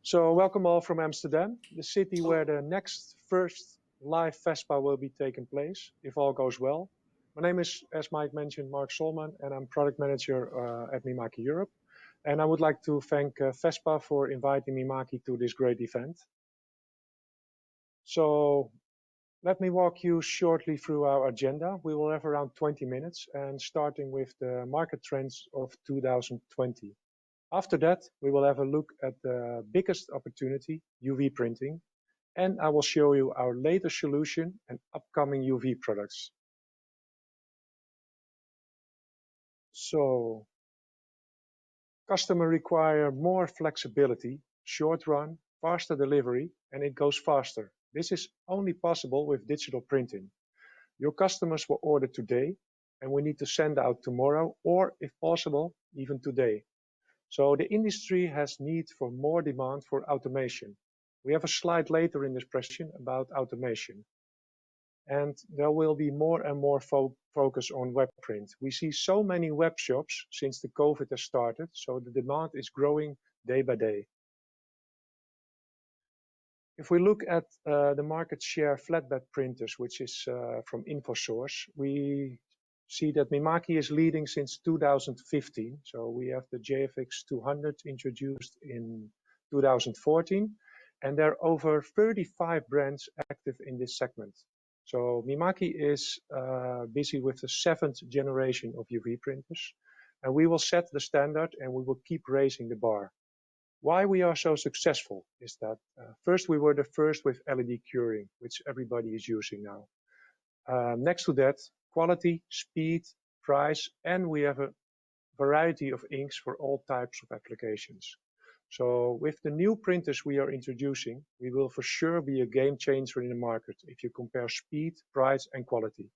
So welcome all from Amsterdam, the city where the first live FESPA will be taking place, if all goes well. My name is, as Mike mentioned, Mark Solman, and I'm product manager at MIMAKI Europe. And I would like to thank FESPA for inviting MIMAKI to this great event. So let me walk you shortly through our agenda. We will have around 20 minutes, and starting with the market trends of 2020. After that, we will have a look at the biggest opportunity, UV printing, and I will show you our latest solution and upcoming UV products. So, customers require more flexibility, short run, faster delivery, and it goes faster. This is only possible with digital printing. Your customers will order today, and we need to send out tomorrow, or if possible, even today. So the industry has need for more demand for automation. We have a slide later in this presentation about automation. And there will be more and more focus on web print. We see so many web shops since the COVID has started, so the demand is growing day by day. If we look at the market share flatbed printers, which is from InfoSource, we see that MIMAKI is leading since 2015. So we have the JFX 200 introduced in 2014, and there are over 35 brands active in this segment. So MIMAKI is busy with the 7th generation of UV printers, and we will set the standard and we will keep raising the bar. Why we are so successful is that first we were the first with LED curing, which everybody is using now. Next to that, quality, speed, price, and we have a variety of inks for all types of applications. So with the new printers we are introducing, we will for sure be a game changer in the market if you compare speed, price, and quality.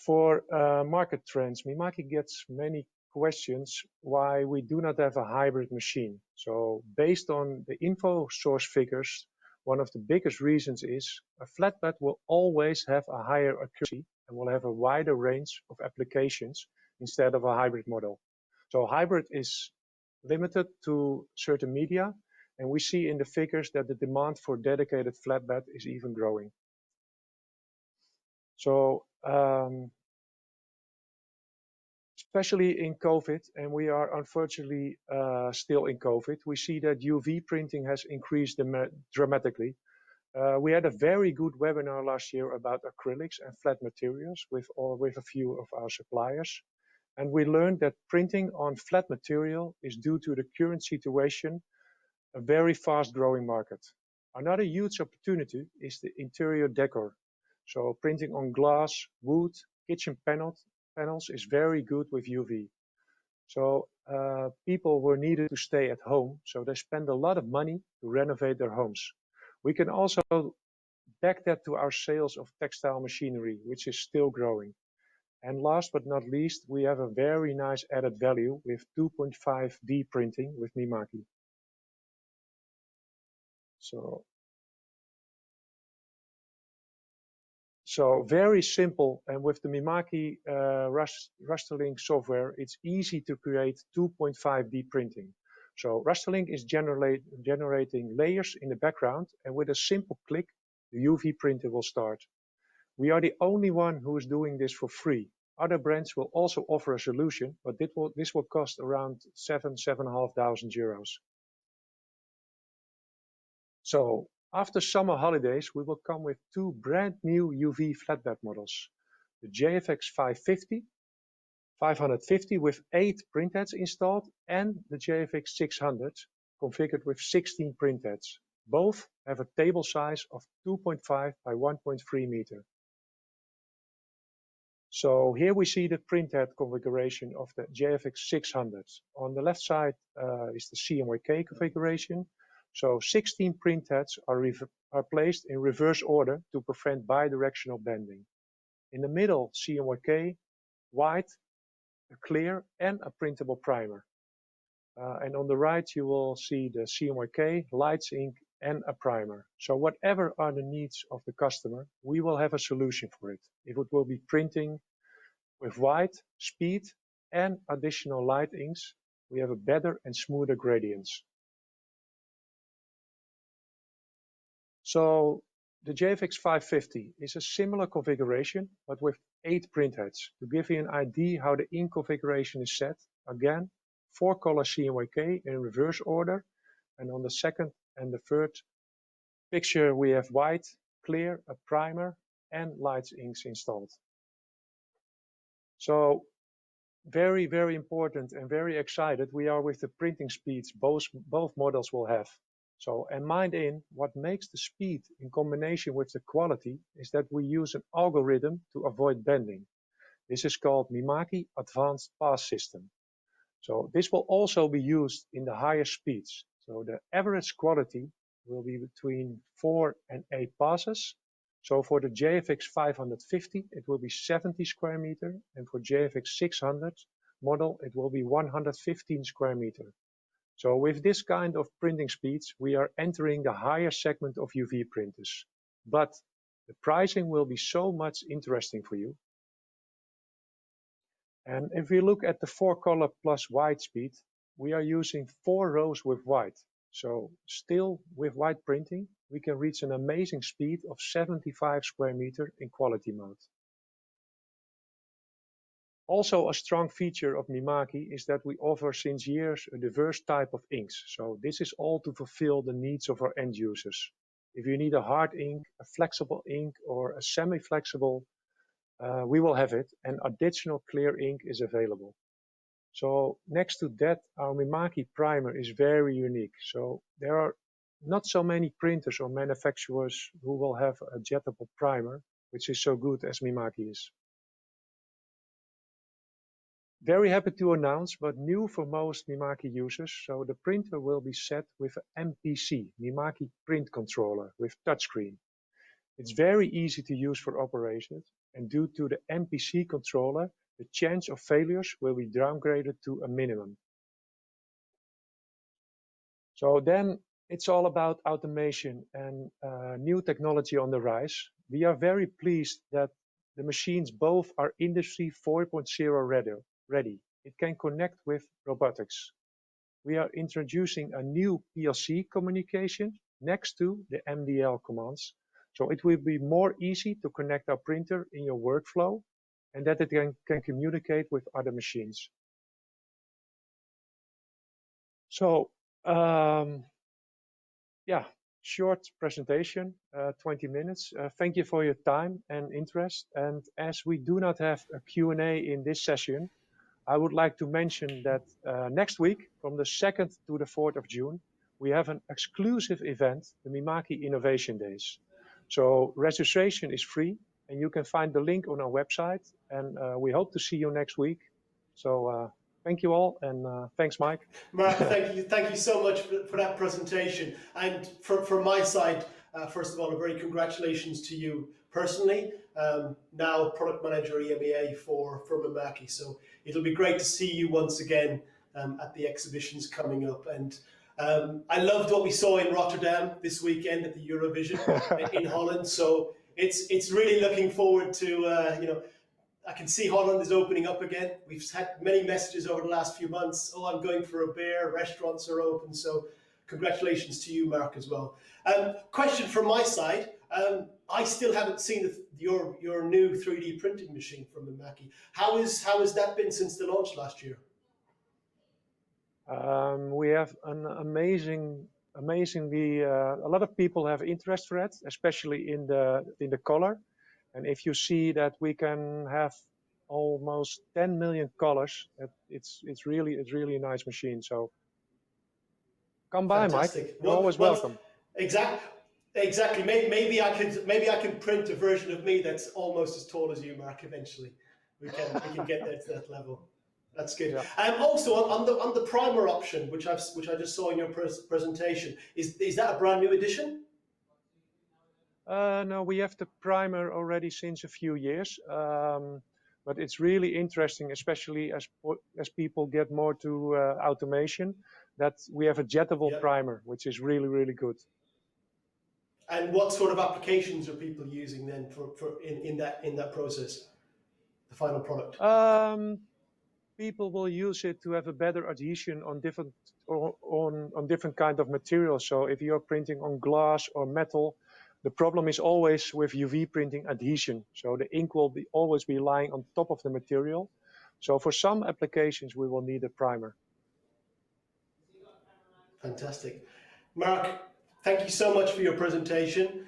For market trends, MIMAKI gets many questions why we do not have a hybrid machine. So based on the InfoSource figures, one of the biggest reasons is a flatbed will always have a higher accuracy and will have a wider range of applications instead of a hybrid model. So hybrid is limited to certain media, and we see in the figures that the demand for dedicated flatbed is even growing. So especially in COVID, and we are unfortunately still in COVID, we see that UV printing has increased dramatically. We had a very good webinar last year about acrylics and flat materials with a few of our suppliers. And we learned that printing on flat material is, due to the current situation, a very fast growing market. Another huge opportunity is the interior decor. So printing on glass, wood, kitchen panels is very good with UV. So people were needed to stay at home, so they spend a lot of money to renovate their homes. We can also back that to our sales of textile machinery, which is still growing. And last but not least, we have a very nice added value with 2.5D printing with MIMAKI. So very simple, and with the MIMAKI Rasterlink software, it's easy to create 2.5D printing. So Rasterlink is generating layers in the background, and with a simple click, the UV printer will start. We are the only one who is doing this for free. Other brands will also offer a solution, but this will cost around 7,500 euros. So after summer holidays, we will come with two brand new UV flatbed models. The JFX 550 with 8 printheads installed, and the JFX 600 configured with 16 printheads. Both have a table size of 2.5 by 1.3 meter. So here we see the printhead configuration of the JFX 600. On the left side is the CMYK configuration. So 16 printheads are placed in reverse order to prevent bidirectional bending. In the middle, CMYK, white, a clear, and a printable primer. And on the right, you will see the CMYK, lights ink, and a primer. So whatever are the needs of the customer, we will have a solution for it. If it will be printing with white, speed, and additional light inks, we have a better and smoother gradients. So the JFX 550 is a similar configuration, but with 8 printheads. To give you an idea how the ink configuration is set, again, 4 color CMYK in reverse order, and on the second and the third picture we have white, clear, a primer, and lights inks installed. So very, very important and very excited we are with the printing speeds both models will have. So, and mind in, what makes the speed in combination with the quality is that we use an algorithm to avoid bending. This is called MIMAKI Advanced Pass System. So this will also be used in the higher speeds. So the average quality will be between 4 and 8 passes. So for the JFX 550, it will be 70 square meter, and for JFX 600 model, it will be 115 square meter. So with this kind of printing speeds, we are entering the higher segment of UV printers. But the pricing will be so much interesting for you. And if we look at the 4 color plus white speed, we are using 4 rows with white. So still with white printing, we can reach an amazing speed of 75 square meter in quality mode. Also a strong feature of MIMAKI is that we offer since years a diverse type of inks. So this is all to fulfill the needs of our end users. If you need a hard ink, a flexible ink, or a semi-flexible, we will have it, and additional clear ink is available. So next to that, our MIMAKI primer is very unique. So there are not so many printers or manufacturers who will have a jettable primer, which is so good as MIMAKI is. Very happy to announce, but new for most MIMAKI users, so the printer will be set with an MPC, MIMAKI Print Controller, with touchscreen. It's very easy to use for operators, and due to the MPC controller, the chance of failures will be downgraded to a minimum. So then it's all about automation and new technology on the rise. We are very pleased that the machines both are Industry 4.0 ready. It can connect with robotics. We are introducing a new PLC communication next to the MDL commands. So it will be more easy to connect our printer in your workflow and that it can communicate with other machines. So, yeah, short presentation, 20 minutes. Thank you for your time and interest. And as we do not have a Q&A in this session, I would like to mention that next week, from the 2nd to the 4th of June, we have an exclusive event, the MIMAKI Innovation Days. So registration is free, and you can find the link on our website. And we hope to see you next week. So thank you all, and thanks, Mike. Mark, thank you so much for that presentation. And from my side, first of all, a very congratulations to you personally. Now product manager EMEA for MIMAKI. So it'll be great to see you once again at the exhibitions coming up. And I loved what we saw in Rotterdam this weekend at the Eurovision in Holland. So it's really looking forward to I can see Holland is opening up again. We've had many messages over the last few months. Oh, I'm going for a beer. Restaurants are open. So congratulations to you, Mark, as well. Question from my side. I still haven't seen your new 3D printing machine from MIMAKI. How has that been since the launch last year? We have an amazingly, a lot of people have interest for it, especially in the color. And if you see that we can have almost 10 million colors, it's really a nice machine. So come by, Fantastic. Mike. You're always welcome. Exactly. Maybe I can print a version of me that's almost as tall as you, Mark. Eventually, we can get there to that level. That's good. Yeah. Also on the primer option, which I just saw in your presentation, is that a brand new addition? No, we have the primer already since a few years, but it's really interesting, especially as people get more to automation, that we have a jettable primer, which is really good. And what sort of applications are people using then in that process, the final product? people will use it to have a better adhesion on different kind of materials. So if you're printing on glass or metal, the problem is always with UV printing adhesion. So the ink will always be lying on top of the material. So for some applications, we will need a primer. Fantastic. Mark, thank you so much for your presentation.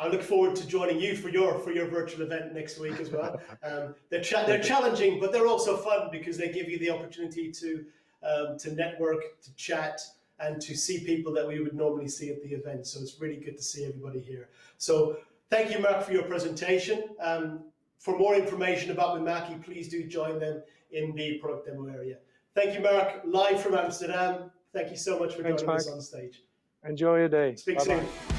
I look forward to joining you for your virtual event next week as well. They're challenging, but they're also fun because they give you the opportunity to network, to chat, and to see people that we would normally see at the event. So it's really good to see everybody here. So thank you, Mark, for your presentation. For more information about MIMAKI, please do join them in the product demo area. Thank you, Mark, live from Amsterdam. Thank you so much for joining us on stage. Enjoy your day. Speak Bye-bye. soon.